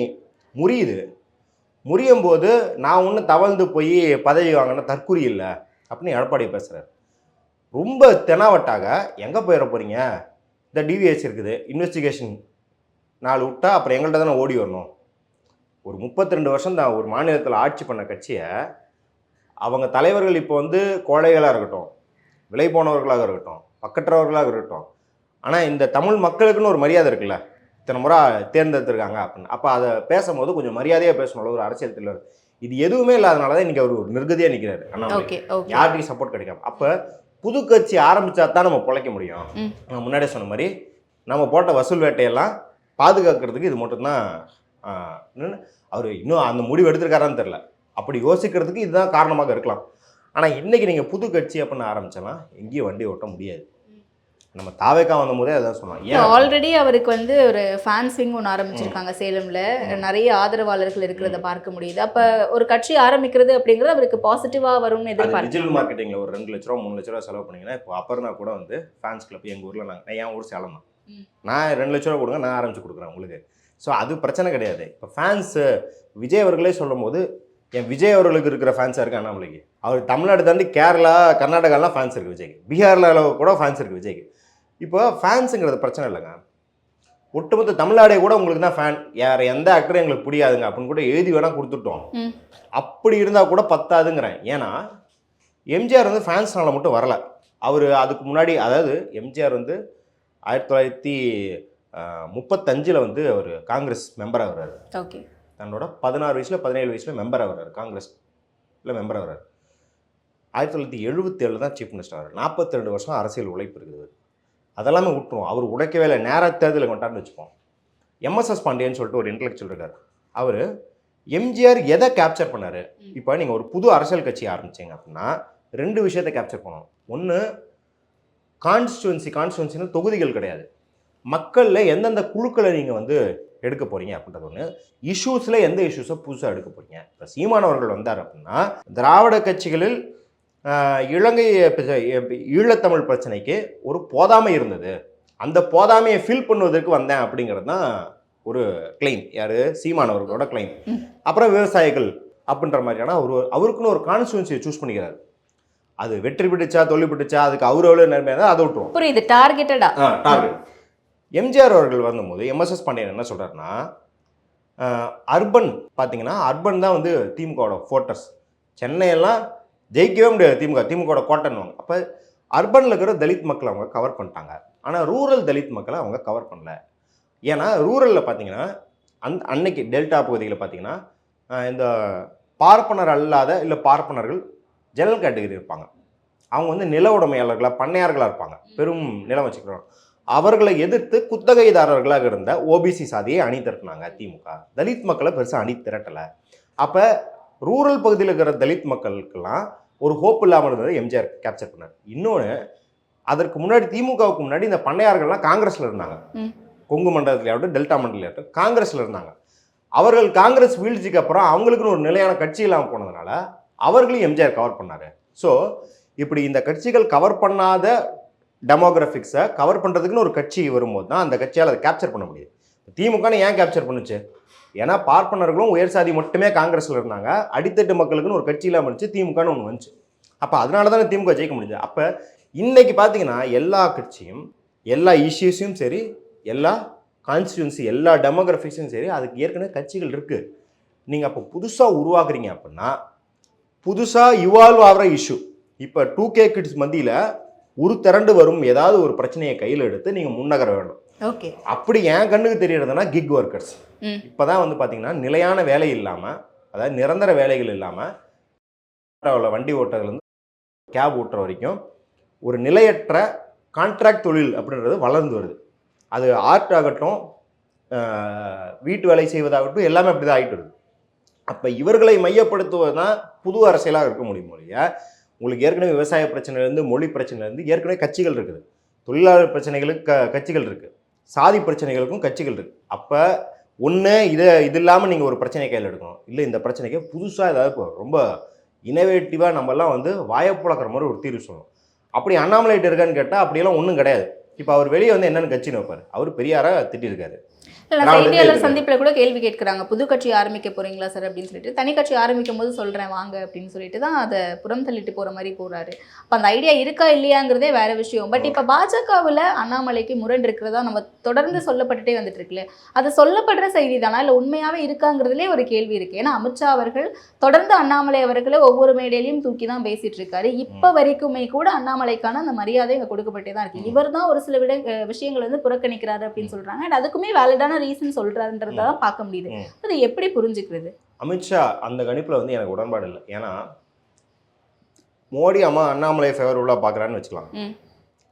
முறியும் போது நான் ஒன்றும் தவழ்ந்து போய் பதவி வாங்கின தற்குறி இல்லை அப்படின்னு எடப்பாடி பேசுகிறார். ரொம்ப தெனாவட்டாக எங்கே போயிட போகிறீங்க, இந்த டிவிஎஸ் இருக்குது, இன்வெஸ்டிகேஷன் 4 விட்டா அப்புறம் எங்கள்கிட்ட தானே ஓடி வரணும். ஒரு 32 வருஷம் தான் ஒரு மாநிலத்தில் ஆட்சி பண்ண கட்சியை அவங்க தலைவர்கள் இப்போ வந்து கோழைகளாக இருக்கட்டும், விலை போனவர்களாக இருக்கட்டும், பக்கற்றவர்களாக இருக்கட்டும், ஆனால் இந்த தமிழ் மக்களுக்குன்னு ஒரு மரியாதை இருக்குல்ல, இத்தனை முறை தேர்ந்தெடுத்திருக்காங்க அப்படின்னு. அப்போ அதை பேசும்போது கொஞ்சம் மரியாதையாக பேசணும் ஒரு அரசியல் தலைவர். இது எதுவுமே இல்லாதனால தான் இன்றைக்கி அவர் ஒரு நிர்கதியாக நிற்கிறாரு. யார்கிட்டையும் சப்போர்ட் கிடைக்காம. அப்போ புது கட்சி ஆரம்பித்தா தான் நம்ம பிழைக்க முடியும். நான் முன்னாடியே சொன்ன மாதிரி நம்ம போட்ட வசூல் வேட்டையெல்லாம் பாதுகாக்கிறதுக்கு இது மட்டும்தான். அவர் இன்னும் அந்த முடிவு எடுத்திருக்காரான்னு தெரில. அப்படி யோசிக்கிறதுக்கு இதுதான் காரணமாக இருக்கலாம். ஆனால் இன்றைக்கி நீங்கள் புது கட்சி அப்படின்னு ஆரம்பிச்சோன்னா எங்கேயும் வண்டி ஓட்ட முடியாது. நம்ம தாவேக்கா வந்த போதே அதான் சொன்னோம். ஆல்ரெடி அவருக்கு வந்து ஒரு ஃபேன்ஸ் விங் ஒன்று ஆரம்பிச்சிருக்காங்க சேலம்ல, நிறைய ஆதரவாளர்கள் இருக்கிறத பார்க்க முடியுது. அப்போ ஒரு கட்சி ஆரம்பிக்கிறது அப்படிங்கிறது அவருக்கு பாசிட்டிவாக வரும்னு எதிர்பார்க்க. டிஜிட்டல் மார்க்கெட்டிங்கில் ஒரு 2 லட்ச ரூபா 3 லட்ச ரூபா செலவு பண்ணிங்கன்னா இப்போ அபர்ணா கூட வந்து ஃபேன்ஸ் கிளப் எங்கள் ஊரில் நான் என் ஊர் சேலம் தான், நான் 2 லட்ச ரூபா கொடுங்க, நான் ஆரம்பிச்சு கொடுக்குறேன் உங்களுக்கு. ஸோ அது பிரச்சனை கிடையாது. இப்போ ஃபேன்ஸு விஜய் அவர்களே சொல்லும் போது என் விஜய் அவர்களுக்கு இருக்கிற ஃபேன்ஸாக இருக்குது அண்ணாமலைக்கு. அவர் தமிழ்நாடு தாண்டி கேரளா கர்நாடகாலாம் ஃபேன்ஸ் இருக்குது விஜய்க்கு, பீகாரில் கூட ஃபேன்ஸ் இருக்குது விஜய்க்கு. இப்போ ஃபேன்ஸுங்கிறது பிரச்சனை இல்லைங்க, ஒட்டுமொத்த தமிழ்நாடே கூட உங்களுக்கு தான் ஃபேன். யார் எந்த ஆக்டரும் எங்களுக்கு பிடிக்காதுங்க அப்படின்னு கூட எழுதி வேணால் கொடுத்துட்டோம். அப்படி இருந்தால் கூட பத்தாதுங்கிறேன். ஏன்னா எம்ஜிஆர் வந்து ஃபேன்ஸ்னால மட்டும் வரலை. அவர் அதுக்கு முன்னாடி, அதாவது எம்ஜிஆர் வந்து 1935 வந்து அவர் காங்கிரஸ் மெம்பராக வர்றாரு. ஓகே, தன்னோட 16 வயசில் 17 வயசில் மெம்பராக வர்றாரு, காங்கிரஸில் மெம்பராக வர்றாரு. 1977 தான் சீஃப் மினிஸ்டர் ஆகிறார். 42 வருஷம் அரசியல் உழைப்பு இருக்குது. அதெல்லாமே விட்டுரும். அவர் உடைக்கவே இல்லை, நேராக தேர்தலை கொண்டான்னு வச்சுப்போம். எம்எஸ்எஸ் பாண்டியன்னு சொல்லிட்டு ஒரு இன்டலெக்சுவல் இருக்கார். அவர் எம்ஜிஆர் எதை கேப்சர் பண்ணார்? இப்போ நீங்கள் ஒரு புது அரசியல் கட்சி ஆரம்பிச்சிங்க அப்படின்னா 2 விஷயத்தை கேப்சர் பண்ணணும். ஒன்று கான்ஸ்டுவன்சின்னு தொகுதிகள் கிடையாது, மக்களில் எந்தெந்த குழுக்களை நீங்கள் வந்து எடுக்க போகிறீங்க அப்படின்றது ஒன்று. இஷ்யூஸில் எந்த இஷ்யூஸை புதுசாக எடுக்க போகிறீங்க. இப்போ சீமானவர்கள் வந்தார் அப்படின்னா திராவிட கட்சிகளில் ஈழத்தமிழ் பிரச்சனைக்கு ஒரு போதாமை இருந்தது, அந்த போதாமையை ஃபில் பண்ணுவதற்கு வந்தேன் அப்படிங்கிறது தான் ஒரு கிளைம். யார்? சீமானவர்களோட கிளைம். அப்புறம் விவசாயிகள் அப்படின்ற மாதிரியான அவருக்குன்னு ஒரு கான்ஸ்டுவன்சியை சூஸ் பண்ணிக்கிறார். அது வெற்றி பிடிச்சா தோல்வி பிடிச்சா அதுக்கு அவ்வளோ நேர்மையாக அதை விட்டுருவோம். புரியுது, டார்கெட்டடா. டார்கெட். எம்ஜிஆர் அவர்கள் வந்தபோது எம்எஸ்எஸ் பாண்டியன் என்ன சொல்கிறாருன்னா, அர்பன் பார்த்தீங்கன்னா அர்பன் தான் வந்து திமுகவோட ஃபோர்டர்ஸ். சென்னையெல்லாம் ஜெயிக்கவே முடியாது திமுகவோட கோட்டைன்னுவாங்க. அப்போ அர்பனில் இருக்கிற தலித் மக்களை அவங்க கவர் பண்ணிட்டாங்க, ஆனால் ரூரல் தலித் மக்களை அவங்க கவர் பண்ணல. ஏன்னா ரூரலில் பார்த்தீங்கன்னா அன்னைக்கு டெல்டா பகுதியில் பார்த்தீங்கன்னா இந்த பார்ப்பனர் அல்லாத இல்லை பார்ப்பனர்கள் ஜெனரல் கேட்டகரி இருப்பாங்க. அவங்க வந்து நில உடைமையாளர்களாக பண்ணையார்களாக இருப்பாங்க, பெரும் நிலம் வச்சுக்கிறோம். அவர்களை எதிர்த்து குத்தகைதாரர்களாக இருந்த ஓபிசி சாதியை அணி திரட்டினாங்க திமுக. தலித் மக்களை பெருசாக அணி திரட்டலை. அப்போ ரூரல் பகுதியில் இருக்கிற தலித் மக்களுக்கெல்லாம் ஒரு ஹோப் இல்லாமல் இருந்ததை எம்ஜிஆர் கேப்சர் பண்ணார். இன்னொன்று, அதற்கு முன்னாடி திமுகவுக்கு முன்னாடி இந்த பண்ணையார்கள்லாம் காங்கிரஸில் இருந்தாங்க. கொங்கு மண்டலத்திலேயாகட்டும் டெல்டா மண்டலத்திலேயாகட்டும் காங்கிரஸில் இருந்தாங்க. அவர்கள் காங்கிரஸ் வீழ்ச்சிக்கு அப்புறம் அவங்களுக்குன்னு ஒரு நிலையான கட்சி இல்லாமல் போனதுனால அவர்களையும் எம்ஜிஆர் கவர் பண்ணார். ஸோ இப்படி இந்த கட்சிகள் கவர் பண்ணாத டெமோகிராஃபிக்ஸை கவர் பண்ணுறதுக்குன்னு ஒரு கட்சி வரும்போது தான் அந்த கட்சியால் அதை கேப்சர் பண்ண முடியுது. திமுகன்னு ஏன் கேப்சர் பண்ணுச்சு? ஏன்னா பார்ப்பனர்களும் உயர் சாதி மட்டுமே காங்கிரஸில் இருந்தாங்க, அடித்தட்டு மக்களுக்குன்னு ஒரு கட்சி இல்லாமல் இருந்துச்சு, திமுகன்னு ஒன்று வந்துச்சு. அப்போ அதனால தானே திமுக ஜெயிக்க முடியுது. அப்போ இன்னைக்கு பார்த்தீங்கன்னா எல்லா கட்சியும் எல்லா இஷ்யூஸையும் சரி, எல்லா கான்ஸ்டியூன்சி எல்லா டெமோகிராஃபிக்ஸும் சரி, அதுக்கு ஏற்கனவே கட்சிகள் இருக்குது. நீங்கள் அப்போ புதுசாக உருவாக்குறீங்க அப்படின்னா புதுசாக இவால்வ் ஆகிற இஷ்யூ. இப்போ 2K கிட்ஸ் மத்தியில் ஒரு திரண்டு வரும் ஏதாவது ஒரு பிரச்சனையை கையில் எடுத்து நீங்கள் முன்னகர வேண்டும். ஓகே, அப்படி என் கண்ணுக்கு தெரியறதுன்னா கிக் ஒர்க்கர்ஸ். இப்போ தான் வந்து பார்த்தீங்கன்னா நிலையான வேலை இல்லாமல், அதாவது நிரந்தர வேலைகள் இல்லாமல் வண்டி ஓட்டுறதுலேருந்து கேப் ஓட்டுற வரைக்கும் ஒரு நிலையற்ற கான்ட்ராக்ட் தொழில் அப்படின்றது வளர்ந்து வருது. அது ஆர்ட் ஆகட்டும், வீட்டு வேலை செய்வதாகட்டும், எல்லாமே அப்படி தான் ஆகிட்டு வருது. அப்போ இவர்களை மையப்படுத்துவது தான் புது அரசியலாக இருக்க முடியும் இல்லைய. உங்களுக்கு ஏற்கனவே விவசாய பிரச்சனையிலேருந்து மொழி பிரச்சனையிலேருந்து ஏற்கனவே கட்சிகள் இருக்குது, தொழிலாளர் பிரச்சனைகளுக்கு கட்சிகள் இருக்குது, சாதி பிரச்சனைகளுக்கும் கட்சிகள் இருக்குது. அப்போ ஒன்று இது இல்லாமல் நீங்கள் ஒரு பிரச்சனை கையில் எடுக்கணும். இல்லை இந்த பிரச்சனைக்கு புதுசாக ஏதாவது ரொம்ப இனோவேட்டிவாக நம்மலாம் வந்து வாயப்புழக்கிற மாதிரி ஒரு தீர்வு சொல்லணும். அப்படி அண்ணாமலைட்டு இருக்கான்னு கேட்டால் அப்படியெல்லாம் ஒன்றும் கிடையாது. இப்போ அவர் வெளியே வந்து என்னென்னு கட்சின்னு வைப்பார்? அவர் பெரியாரை திட்டிருக்காரு. இல்லை, செய்தியாளர் சந்திப்பில் கூட கேள்வி கேட்குறாங்க, புது கட்சி ஆரம்பிக்க போறீங்களா சார் அப்படின்னு சொல்லிட்டு. தனி கட்சி ஆரம்பிக்கும் போது சொல்கிறேன் வாங்க அப்படின்னு சொல்லிட்டு தான் அதை புறம் தள்ளிட்டு போகிற மாதிரி போகிறாரு. அப்போ அந்த ஐடியா இருக்கா இல்லையாங்கிறதே வேற விஷயம். பட் இப்போ பாஜகவில் அண்ணாமலைக்கு முரண் இருக்கிறதா நம்ம தொடர்ந்து சொல்லப்பட்டுட்டே வந்துட்டு இருக்குல்ல, அது சொல்லப்படுற செய்தி தானா இல்லை உண்மையாகவே இருக்காங்கிறதுலே ஒரு கேள்வி இருக்குது. ஏன்னா அமித்ஷா அவர்கள் தொடர்ந்து அண்ணாமலை அவர்களை ஒவ்வொரு மேடையிலையும் தூக்கி தான் பேசிட்டு இருக்காரு. இப்போ வரைக்குமே கூட அண்ணாமலைக்கான அந்த மரியாதை இங்கே கொடுக்கப்பட்டே தான் இருக்குது. இவர் தான் ஒரு சில விஷயங்கள் வந்து புறக்கணிக்கிறாரு அப்படின்னு சொல்கிறாங்க. அண்ட் அதுக்குமே வேலிடான ரீசன் சொல்றாருன்றத தான் பார்க்க முடியுது. அது எப்படி புரிஞ்சுக்கிறது? அமித்ஷா அந்த கணிப்பில் வந்து எனக்கு உடன்பாடு இல்லை. ஏன்னா மோடி அண்ணாமலை ஃபேவரபுளாக பார்க்குறான்னு வச்சுக்கலாம்,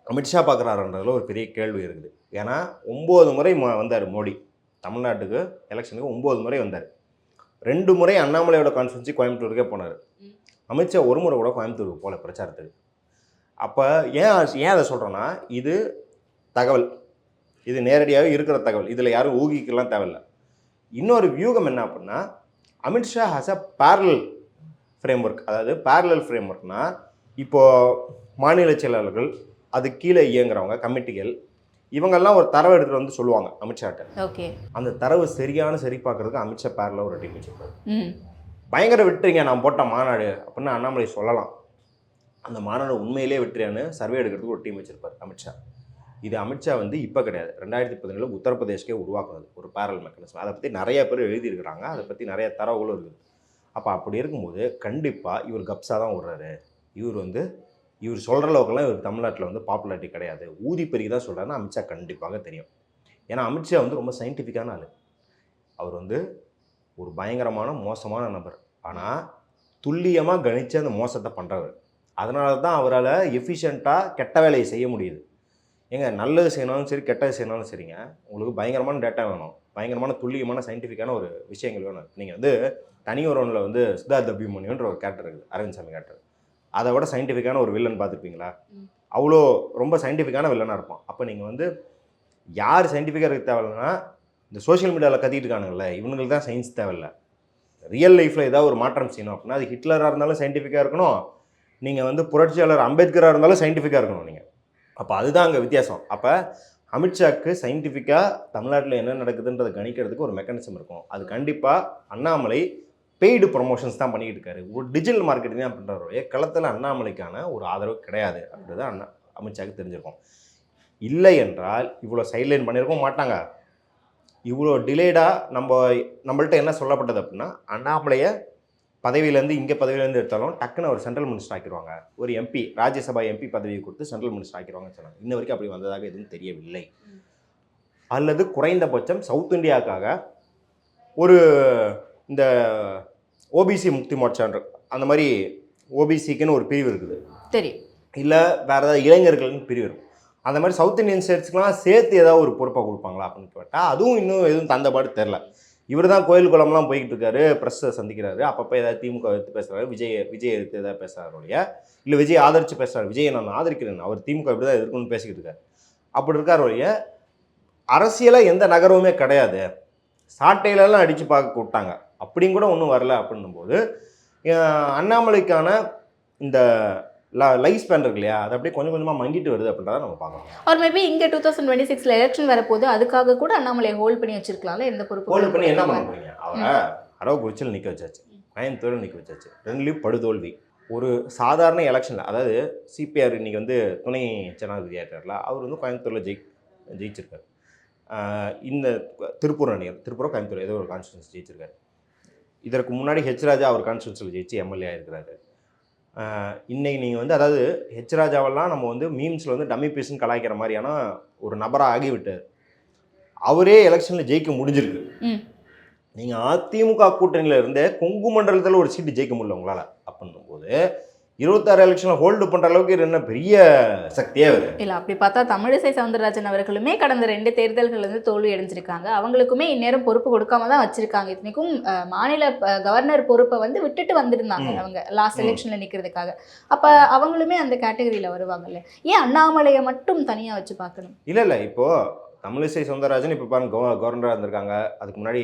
அமித்ஷா பார்க்குறாருன்றதுல ஒரு பெரிய கேள்வி இருக்குது. ஏன்னா 9 முறை வந்தார் மோடி தமிழ்நாட்டுக்கு எலெக்ஷனுக்கு, 9 முறை வந்தார். 2 முறை அண்ணாமலையோட கான்ஸ்டிட்யூன்சி கோயம்புத்தூருக்கே போனார். அமித்ஷா ஒரு முறை கூட கோயம்புத்தூருக்கு போகல பிரச்சாரத்துக்கு. அப்போ ஏன் அதை சொல்கிறேன்னா, இது தகவல், இது நேரடியாகவே இருக்கிற தகவல், இதில் யாரும் ஊகிக்கலாம் தேவையில்லை. இன்னொரு வியூகம் என்ன அப்படின்னா, Amit Shah has a parallel frame work. அதாவது பேரலல் ஃப்ரேம் ஒர்க்னா, இப்போது மாநில செயலாளர்கள், அது கீழே இயங்குறவங்க கமிட்டிகள், இவங்கெல்லாம் ஒரு தரவு எடுத்துகிட்டு வந்து சொல்லுவாங்க அமித்ஷாட்ட. ஓகே, அந்த தரவு சரி பார்க்குறதுக்கு அமித்ஷா பேரலில் ஒரு டீம் வச்சுருப்பாரு. பயங்கர விட்டுறீங்க நான் போட்ட மாநாடு அப்படின்னு அண்ணாமலை சொல்லலாம். அந்த மாநாடு உண்மையிலே வெற்றியான்னு சர்வே எடுக்கிறதுக்கு ஒரு டீம் வச்சுருப்பார் அமித்ஷா. இது அமித்ஷா வந்து இப்போ கிடையாது, 2017 உத்தரப்பிரதேஷ்கே உருவாக்குனது ஒரு பேரல் மெக்கானிசம். அதை பற்றி நிறைய பேர் எழுதியிருக்கிறாங்க, அதை பற்றி நிறைய தரவுகளும் இருக்குது. அப்போ அப்படி இருக்கும்போது கண்டிப்பாக இவர் கப்ஸா தான் விடுறாரு. இவர் சொல்கிற அளவுக்குலாம் இவர் தமிழ்நாட்டில் வந்து பாப்புலாரிட்டி கிடையாது, ஊதி பெருகி தான் சொல்கிறாருன்னு அமித்ஷா கண்டிப்பாக தெரியும். ஏன்னா அமித்ஷா வந்து ரொம்ப சயின்டிஃபிக்கான ஆள். அவர் வந்து ஒரு பயங்கரமான மோசமான நபர், ஆனால் துல்லியமாக கணித்து அந்த மோசத்தை பண்ணுறவர். அதனால தான் அவரால் எஃபிஷியண்ட்டாக கெட்ட வேலையை செய்ய முடியுது. ஏங்க நல்லது செய்யணாலும் சரி, கெட்டது செய்யணாலும் சரிங்க, உங்களுக்கு பயங்கரமான டேட்டா வேணும், பயங்கரமான துல்லியமான சயின்டிஃபிக்கான ஒரு விஷயங்கள் வேணும். நீங்கள் வந்து தனி ஒருவனில் வந்து சித்தார்த் அபிமன்யுன்ற ஒரு கேரக்டர் இருக்குது, அரவிந்த் சாமி கேரக்டர். அதை விட சயின்டிஃபிக்கான ஒரு வில்லன் பார்த்துருப்பீங்களா? அவ்வளோ ரொம்ப சயின்டிஃபிக்கான வில்லனாக இருப்பான். அப்போ நீங்கள் வந்து யார் சயின்டிஃபிக்காக இருக்க தேவையில்லைன்னா, இந்த சோஷியல் மீடியாவில் கத்திட்டு இருக்கானுங்கள இவங்களுக்கு தான் சயின்ஸ் தேவையில்லை. ரியல் லைஃப்பில் ஏதாவது ஒரு மாற்றம் செய்யணும் அப்படின்னா அது ஹிட்லராக இருந்தாலும் சயின்டிஃபிக்காக இருக்கணும், நீங்கள் வந்து புரட்சியாளர் அம்பேத்கராக இருந்தாலும் சயின்டிஃபிக்காக இருக்கணும் நீங்கள். அப்போ அதுதான் அங்கே வித்தியாசம். அப்போ அமித்ஷாக்கு சயின்டிஃபிக்காக தமிழ்நாட்டில் என்ன நடக்குதுன்றதை கணிக்கிறதுக்கு ஒரு மெக்கானிசம் இருக்கும். அது கண்டிப்பாக அண்ணாமலை பெய்டு ப்ரொமோஷன்ஸ் தான் பண்ணிக்கிட்டு இருக்காரு, ஒரு டிஜிட்டல் மார்க்கெட்டிங் தான் பண்ணுறாரு. களத்தில் அண்ணாமலைக்கான ஒரு ஆதரவு கிடையாது அப்படின்றது அமித்ஷாவுக்கு தெரிஞ்சிருக்கும். இல்லை என்றால் இவ்வளோ சைட்லைன் பண்ணியிருக்கவும் மாட்டாங்க. இவ்வளோ டிலேடாக நம்மள்ட்ட என்ன சொல்லப்பட்டது அப்படின்னா, அண்ணாமலையை பதவியிலேருந்து எடுத்தாலும் டக்குன்னு அவர் சென்ட்ரல் மினிஸ்டர் ஆக்கிடுவாங்க, ஒரு எம்பி ராஜ்யசபா எம்பி பதவியை கொடுத்து சென்ட்ரல் மினிஸ்டர் ஆக்கிடுவாங்கன்னு சொன்னாங்க. இன்ன வரைக்கும் அப்படி வந்ததாக எதுவும் தெரியவில்லை. அல்லது குறைந்தபட்சம் சவுத் இந்தியாவுக்காக ஒரு இந்த ஓபிசி முக்தி மோர்ச்சான்ற அந்த மாதிரி ஓபிசிக்குன்னு ஒரு பிரிவு இருக்குது, தெரியும். இல்லை வேறு ஏதாவது இளைஞர்கள்னு பிரிவு இருக்கும். அந்த மாதிரி சவுத் இந்தியன் ஸ்டேட்ஸ்க்குலாம் சேர்த்து ஏதாவது ஒரு பொறுப்பாக கொடுப்பாங்களா அப்படின்னு கேட்டால் அதுவும் இன்னும் எதுவும் தந்தபாடு தெரில. இவர் தான் கோயில் குளம்லாம் போய்கிட்டு இருக்காரு, ப்ரெஸ்ஸை சந்திக்கிறாரு, அப்பப்போ ஏதாவது திமுக எடுத்து பேசுகிறாரு, விஜய் எடுத்து ஏதாவது பேசுகிறாரு இல்லையா, இல்லை விஜய் ஆதரித்து பேசுகிறாரு, விஜயை நான் ஆதரிக்கிறேன், அவர் திமுக இப்படி தான் இருக்குன்னு பேசிக்கிட்டு இருக்காரு. அப்படி இருக்கார் ஒழிய அரசியலாக எந்த நகரவுமே கிடையாது, சாட்டையிலலாம் அடித்து பார்க்க விட்டாங்க அப்படியும் கூட ஒன்றும் வரல. அப்படின்னும்போது அண்ணாமலைக்கான இந்த லைஃப் ஸ்பேன் இருக்கு இல்லையா, அது அப்படியே கொஞ்சம் கொஞ்சமாக மங்கிட்டு வருது அப்படின்றத நம்ம பார்க்கலாம். அவர் மேபி இங்கே 2026 எலெக்ஷன் வரப்போது அதுக்காக கூட அண்ணாமலையை ஹோல்ட் பண்ணி வச்சிருக்கலாம்ல. எந்த பொறுப்பு ஹோல்ட் பண்ணி என்ன பண்ண போறீங்க? அவரை அரவக்குறிச்சியில் நிற்க வச்சாச்சு, கோயம்புத்தூரில் நிற்க வச்சாச்சு, ரெண்டுலேயும் படுதோல்வி. ஒரு சாதாரண எலெக்ஷனில், அதாவது சிபிஆர் இன்னைக்கு வந்து துணை ஜனாதிபதியாக இருக்கார்ல, அவர் வந்து கோயம்புத்தூரில் ஜெயிச்சிருக்காரு. இந்த திருப்பூர் கோயம்புத்தூர் ஏதோ ஒரு கான்ஸ்டியூன்சி ஜெயிச்சிருக்காரு. இதற்கு முன்னாடி ஹெச் ராஜா அவர் கான்ஸ்டியூன்சியில் ஜெயிச்சு எம்எல்ஏ இருக்கிறாரு. இன்னைக்கு நீங்கள் வந்து அதாவது ஹெச் ராஜாவெல்லாம் நம்ம வந்து மீம்ஸில் வந்து டம்மி பீஸ்ன்னு கலாய்க்கிற மாதிரியான ஒரு நபராக ஆகிவிட்டார். அவரே எலெக்ஷனில் ஜெயிக்க முடிஞ்சிருக்கு. நீங்கள் அதிமுக கூட்டணியில் இருந்தே கொங்கு மண்டலத்தில் ஒரு சீட்டு ஜெயிக்க முடியல உங்களால். அப்படின்னும்போது 26 எலெக்ஷனில் ஹோல்டு பண்ணுற அளவுக்கு என்ன பெரிய சக்தியே வருது இல்லை. அப்படி பார்த்தா தமிழிசை சவுந்தரராஜன் அவர்களுமே கடந்த 2 தேர்தல்கள் வந்து தோல்வி அடைஞ்சிருக்காங்க. அவங்களுக்குமே இந்நேரம் பொறுப்பு கொடுக்காம தான் வச்சிருக்காங்க. இத்தனைக்கும் மாநில கவர்னர் பொறுப்பை வந்து விட்டுட்டு வந்திருந்தாங்க அவங்க லாஸ்ட் எலெக்ஷனில் நிற்கிறதுக்காக. அப்போ அவங்களுமே அந்த கேட்டகரியில் வருவாங்கல்ல. ஏன் அண்ணாமலையை மட்டும் தனியாக வச்சு பார்க்கணும்? இல்லை இப்போது தமிழிசை சவுந்தரராஜன் இப்போ பாருங்க கவர்னராக இருந்திருக்காங்க, அதுக்கு முன்னாடி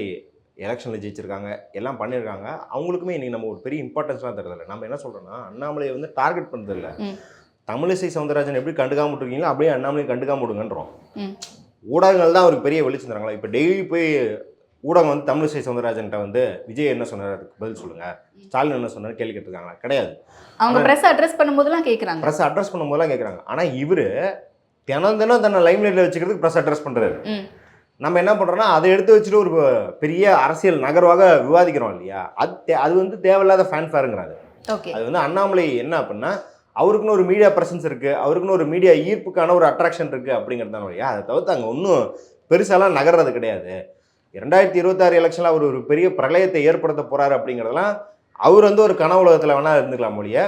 எலெக்ஷனில் ஜெயிச்சிருக்காங்க, எல்லாம் பண்ணியிருக்காங்க. அவங்களுக்குமே இன்றைக்கி நம்ம ஒரு பெரிய இம்பார்ட்டன்ஸ்லாம் தரதில்லை. நம்ம என்ன சொல்கிறோன்னா அண்ணாமலையை வந்து டார்கெட் பண்ணுறதில்ல. தமிழிசை சவுந்தரராஜன் எப்படி கண்டுக்காம விட்டுருக்கீங்களோ அப்படியே அண்ணாமலையை கண்டுக்காம விடுங்கன்றோம். ஊடகங்கள் தான் அவருக்கு பெரிய வெளிச்சம் தராங்களா. இப்போ டெய்லி போய் ஊடகம் வந்து தமிழிசை சவுந்தரராஜன்ட்ட வந்து விஜய் என்ன சொன்னார் அதுக்கு பதில் சொல்லுங்கள், ஸ்டாலின் என்ன சொன்னார் கேள்வி கேட்டிருக்காங்களா? கிடையாது. அவங்க ப்ரெஸ் அட்ரஸ் பண்ணும்போதெல்லாம் கேட்குறாங்க, ப்ரெஸ் அட்ரஸ் பண்ணும்போதெல்லாம் கேட்குறாங்க. ஆனால் இவர் தினம் தன்னை லைம்லைட்டில் வச்சுக்கிறதுக்கு ப்ரெஸ் அட்ரஸ் பண்ணுறாரு. நம்ம என்ன பண்ணுறோன்னா அதை எடுத்து வச்சுட்டு ஒரு பெரிய அரசியல் நகர்வாக விவாதிக்கிறோம் இல்லையா, அது வந்து தேவையில்லாத ஃபேன்ஃபேருங்கிறாரு. அது வந்து அண்ணாமலை என்ன அப்படின்னா அவருக்குன்னு ஒரு மீடியா ப்ரெசன்ஸ் இருக்குது, அவருக்குன்னு ஒரு மீடியா ஈர்ப்புக்கான ஒரு அட்ராக்ஷன் இருக்குது அப்படிங்கிறதான இல்லையா. அதை தவிர்த்து அங்கே ஒன்றும் பெருசாலாம் நகர்றது கிடையாது. 2026 எலெக்ஷனில் அவர் ஒரு பெரிய பிரளயத்தை ஏற்படுத்த போகிறாரு அப்படிங்கிறதெல்லாம் அவர் வந்து ஒரு கனவு உலகத்தில் வேணால் இருந்துக்கலாம் மொழிய.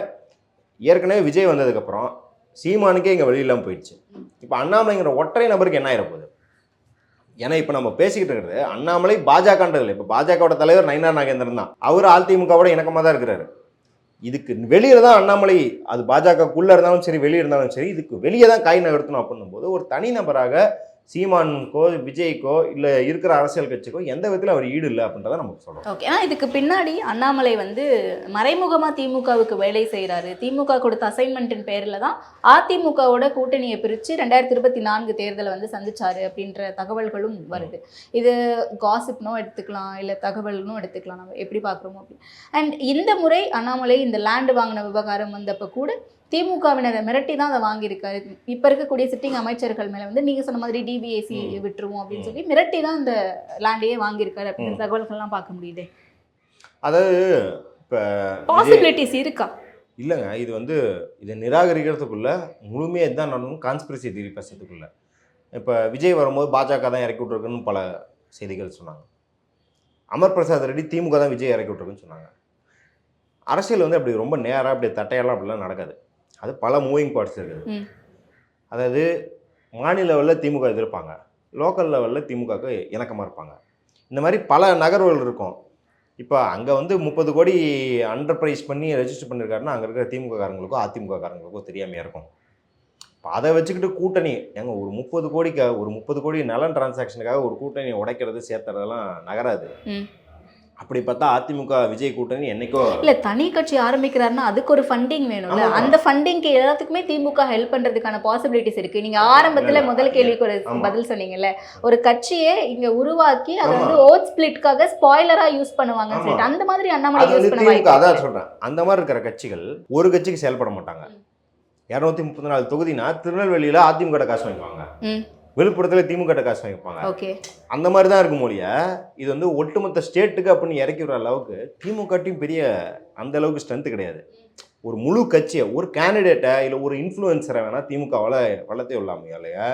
ஏற்கனவே விஜய் வந்ததுக்கப்புறம் சீமானுக்கே இங்கே வெளியில்லாமல் போயிடுச்சு. இப்போ அண்ணாமலைங்கிற ஒற்றை நபருக்கு என்ன ஆகிடப்போகுது? ஏன்னா இப்போ நம்ம பேசிக்கிட்டு இருக்கிறது அண்ணாமலை பாஜகன்றதில்லை. இப்போ பாஜகவோட தலைவர் நயினார் நாகேந்திரன் தான், அவர் அதிமுகவோட இணக்கமாக தான் இருக்கிறாரு. இதுக்கு வெளியில் தான் அண்ணாமலை, அது பாஜகக்குள்ளே இருந்தாலும் சரி வெளியே இருந்தாலும் சரி, இதுக்கு வெளியே தான் காய் நகர்த்தணும் அப்படின்னும் போது ஒரு தனிநபராக சீமானுக்கோ விஜய்க்கோ இல்லை இருக்கிற அரசியல் கட்சிக்கோ எந்த விதத்தில் அவர் ஈடு இல்லை அப்படின்றத நமக்கு சொல்கிறோம். ஓகே. ஏன்னா இதுக்கு பின்னாடி அண்ணாமலை வந்து மறைமுகமாக திமுகவுக்கு வேலை செய்கிறாரு. திமுக கொடுத்த அசைன்மெண்ட்டின் பேரில் தான் அதிமுகவோட கூட்டணியை பிரித்து 2024 தேர்தலை வந்து சந்திச்சாரு அப்படின்ற தகவல்களும் வருது. இது காசிப்னோ எடுத்துக்கலாம், இல்லை தகவல்னோ எடுத்துக்கலாம், நம்ம எப்படி பார்க்குறோமோ அப்படி. அண்ட் இந்த முறை அண்ணாமலை இந்த லேண்டு வாங்கின விவகாரம் வந்தப்போ கூட திமுகவினரை மிரட்டி தான் அதை வாங்கியிருக்காரு. இப்போ இருக்கக்கூடிய சிட்டிங் அமைச்சர்கள் மேலே வந்து நீங்கள் சொன்ன மாதிரி டிபிஏசி விட்டுருவோம் அப்படின்னு சொல்லி மிரட்டி தான் இந்த லேண்டையே வாங்கியிருக்காரு அப்படின்ற தகவல்கள்லாம் பார்க்க முடியுது. அதாவது இப்போ பாசிபிலிட்டிஸ் இருக்கா? இல்லைங்க, இது வந்து இதை நிராகரிக்கிறதுக்குள்ள முழுமையாக இதுதான் நடக்கும். கான்ஸ்பிரசி தியரி பேசுறதுக்குள்ள இப்போ விஜய் வரும்போது பாஜக தான் இறக்கி விட்ருக்குன்னு பல செய்திகள் சொன்னாங்க. அமர் பிரசாத் ரெட்டி திமுக தான் விஜய் இறக்கி விட்ருக்குன்னு சொன்னாங்க. அரசியல் வந்து அப்படி ரொம்ப நேராக அப்படி தட்டையெல்லாம் அப்படிலாம் நடக்காது. அது பல மூவிங் பார்ட்ஸ் இருக்குது. அதாவது மாநில லெவலில் திமுக எதிர்ப்பாங்க, லோக்கல் லெவலில் திமுகவுக்கு இணக்கமாக இருப்பாங்க. இந்த மாதிரி பல நகர்வுகள் இருக்கும். இப்போ அங்கே வந்து 30 கோடி அண்டர் ப்ரைஸ் பண்ணி ரெஜிஸ்டர் பண்ணியிருக்காருன்னா அங்கே இருக்கிற திமுக காரங்களுக்கோ அதிமுக காரங்களுக்கோ தெரியாமையாக இருக்கும். இப்போ அதை வச்சுக்கிட்டு கூட்டணி எங்க ஒரு 30 கோடி நலன் டிரான்சாக்ஷனுக்காக ஒரு கூட்டணியை உடைக்கிறது சேர்த்துறதெல்லாம் நகராது. அப்படி பார்த்தா அதிமுக விஜய் கூட்டணி என்னைக்கோ இல்லை, தனி கட்சி ஆரம்பிக்கிறாருன்னா அதுக்கு ஒரு ஃபண்டிங் வேணும்ல. அந்த ஃபண்டிங்க்கு எல்லாத்துக்குமே திமுக ஹெல்ப் பண்ணுறதுக்கான பாசிபிலிட்டிஸ் இருக்குது. நீங்கள் ஆரம்பத்தில் முதல் கேள்விக்கு ஒரு பதில் சொன்னீங்கல்ல, ஒரு கட்சியை இங்கே உருவாக்கி அதை வந்து ஓட் ஸ்பிளிட்காக ஸ்பாய்லராக யூஸ் பண்ணுவாங்கன்னு சொல்லிட்டு அந்த மாதிரி அண்ணாமலை யூஸ் பண்ண வாய்ப்பு. அதான் சொல்கிறேன், அந்த மாதிரி இருக்கிற கட்சிகள் ஒரு கட்சிக்கு செயல்பட மாட்டாங்க. 234 தொகுதினா திருநெல்வேலியில் அதிமுக காசு வாங்குவாங்க, விழுப்புரத்தில் திமுக காசு வாங்கிப்பாங்க. ஓகே, அந்த மாதிரி தான் இருக்கும் மொழிய. இது வந்து ஒட்டுமொத்த ஸ்டேட்டுக்கு அப்படின்னு இறக்கி விடுற அளவுக்கு திமுகட்டையும் பெரிய அந்த அளவுக்கு ஸ்ட்ரென்த்து கிடையாது. ஒரு முழு கட்சியை, ஒரு கேண்டிடேட்டை இல்லை ஒரு இன்ஃப்ளூயன்சரை வேணால் திமுகவால் வளர்த்தே விடலாமே இல்லையா,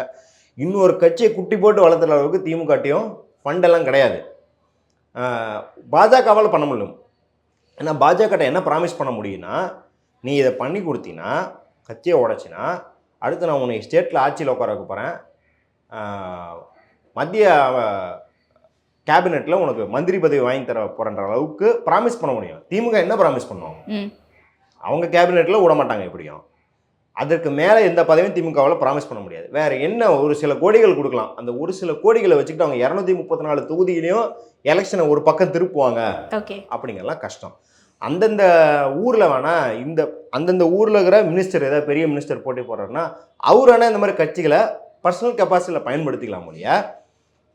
இன்னொரு கட்சியை குட்டி போட்டு வளர்த்துற அளவுக்கு திமுகட்டையும் ஃபண்டெல்லாம் கிடையாது. பாஜகவால் பண்ண முடியும். ஏன்னா பாஜகட்ட என்ன ப்ராமிஸ் பண்ண முடியும்னா, நீ இதை பண்ணி கொடுத்தீன்னா, கட்சியை உடைச்சினா, அடுத்து நான் உன்னை ஸ்டேட்டில் ஆட்சியில் உட்கார வைக்க போகிறேன், மத்திய கேபினெட்டில் உனக்கு மந்திரி பதவி வாங்கி தர போகிறன்ற அளவுக்கு ப்ராமிஸ் பண்ண முடியும். திமுக என்ன ப்ராமிஸ் பண்ணுவோம்? அவங்க கேபினெட்டில் விட மாட்டாங்க எப்படியும். அதற்கு மேலே எந்த பதவியும் திமுகவால் ப்ராமிஸ் பண்ண முடியாது. வேறு என்ன, ஒரு சில கோடிகள் கொடுக்கலாம். அந்த ஒரு சில கோடிகளை வச்சுக்கிட்டு அவங்க 234 தொகுதியிலையும் எலெக்ஷனை ஒரு பக்கம் திருப்புவாங்க அப்படிங்கிறலாம் கஷ்டம். அந்தந்த ஊரில் வேணால் அந்தந்த ஊரில் இருக்கிற மினிஸ்டர், ஏதாவது பெரிய மினிஸ்டர் போட்டி போடுறாருன்னா அவர் வேணால் இந்த மாதிரி கட்சிகளை பர்சனல் கெப்பாசிட்டியில் பயன்படுத்திக்கலாம் முடியா.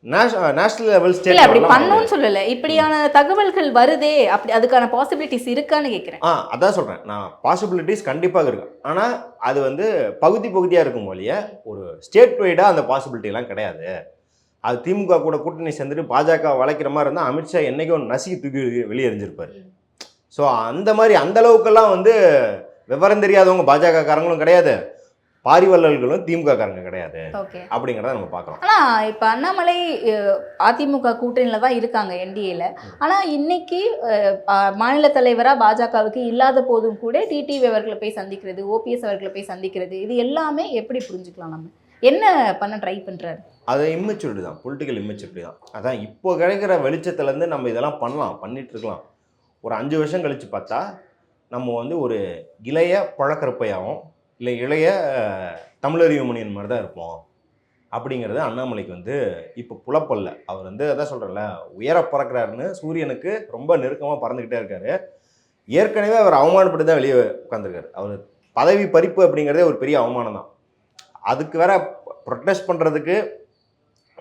நேஷனல் லெவல் ஸ்டேட் அப்படி பண்ணணும்னு சொல்லல. இப்படியான தகவல்கள் வருதே, அப்படி அதுக்கான பாசிபிலிட்டிஸ் இருக்கான்னு கேட்குறேன். அதான் சொல்கிறேன் நான், பாசிபிலிட்டிஸ் கண்டிப்பாக இருக்கு. ஆனால் அது வந்து பகுதியாக இருக்கும் போலிய ஒரு ஸ்டேட் வைடாக அந்த பாசிபிலிட்டிலாம் கிடையாது. அது திமுக கூட கூட்டணி சேர்ந்துட்டு பாஜக வளைக்கிற மாதிரி இருந்தால் அமித்ஷா என்னைக்கும் நசுக்கி தூக்கி வெளியே எறிஞ்சிருப்பார். ஸோ அந்த மாதிரி அந்த அளவுக்கெல்லாம் வந்து விவரம் தெரியாதவங்க பாஜக காரங்களும் கிடையாது, பாரிவள்ளல்களும் திமுக காரங்க கிடையாது அப்படிங்கிறத நம்ம பார்க்கலாம். ஆனால் இப்போ அண்ணாமலை அதிமுக கூட்டணியில் தான் இருக்காங்க, என்டிஏல. ஆனால் இன்னைக்கு மாநில தலைவராக பாஜகவுக்கு இல்லாத போதும் கூட டிடிவி அவர்களை போய் சந்திக்கிறது, ஓபிஎஸ் அவர்களை போய் சந்திக்கிறது, இது எல்லாமே எப்படி புரிஞ்சுக்கலாம்? நம்ம என்ன பண்ண ட்ரை பண்ணுறாரு? அது இம்மெச்சூரிட்டி தான், பொலிட்டிக்கல் இம்மெச்சூரிட்டி தான். அதான் இப்போ கிடைக்கிற வெளிச்சத்துலேருந்து நம்ம இதெல்லாம் பண்ணிட்டு இருக்கலாம். ஒரு 5 வருஷம் கழித்து பார்த்தா நம்ம வந்து ஒரு இளைய பழக்கருப்பையாகவும் இல்லை இளைய தமிழறிவு மணியன் மாதிரி தான் இருப்போம் அப்படிங்கிறது அண்ணாமலைக்கு வந்து இப்போ புலப்பல்ல. அவர் வந்து அதான் சொல்கிறேன்ல, உயர பறக்கிறாருன்னு சூரியனுக்கு ரொம்ப நெருக்கமாக பறந்துக்கிட்டே இருக்காரு. ஏற்கனவே அவர் அவமானப்பட்டு தான் வெளியே உட்காந்துருக்காரு. அவர் பதவி பறிப்பு அப்படிங்கிறதே ஒரு பெரிய அவமானம் தான். அதுக்கு வேற ப்ரொட்டஸ்ட் பண்ணுறதுக்கு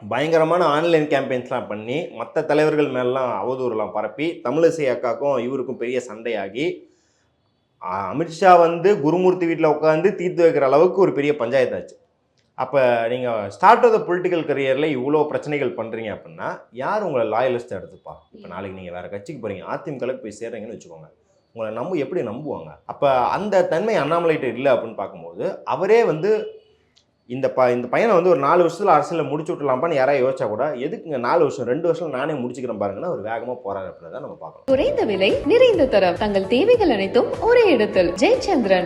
பயங்கரமான ஆன்லைன் கேம்பெயின்ஸ்லாம் பண்ணி மற்ற தலைவர்கள் மேலாம் அவதூறுலாம் பரப்பி தமிழிசை அக்காக்கும் இவருக்கும் பெரிய சண்டையாகி அமித்ஷா வந்து குருமூர்த்தி வீட்டில் உட்காந்து தீர்த்து வைக்கிற அளவுக்கு ஒரு பெரிய பஞ்சாயத்தாச்சு. அப்போ நீங்கள் ஸ்டார்ட் ஆஃப் த பொலிட்டிக்கல் கரியரில் இவ்வளோ பிரச்சனைகள் பண்ணுறீங்க அப்படின்னா யார் உங்களை லாயலிஸ்ட்டாக எடுத்துப்பா? இப்போ நாளைக்கு நீங்கள் வேறு கட்சிக்கு போகிறீங்க, அதிமுகவுக்கு போய் சேர்றீங்கன்னு வச்சுக்கோங்க, உங்களை எப்படி நம்புவாங்க? அப்போ அந்த தன்மை அண்ணாமலைகிட்ட இல்லை அப்படின்னு பார்க்கும்போது அவரே வந்து இந்த பையனை வந்து ஒரு 4 வருஷத்தில் அரசியலில் முடிச்சு விட்டுலாம்ப்பான்னு யாராவது யோசிச்சா கூட, எதுக்குங்க 4 வருஷம் 2 வருஷம் நானே முடிச்சுக்கிறேன் பாருங்கன்னா ஒரு வேகமாக போறாரு அப்படின்னு தான் நம்ம பார்க்கலாம். குறைந்த விலை, நிறைந்த தரம், தங்கள் தேவைகள் அனைத்தும் ஒரே இடத்தில். ஜெயச்சந்திரன்.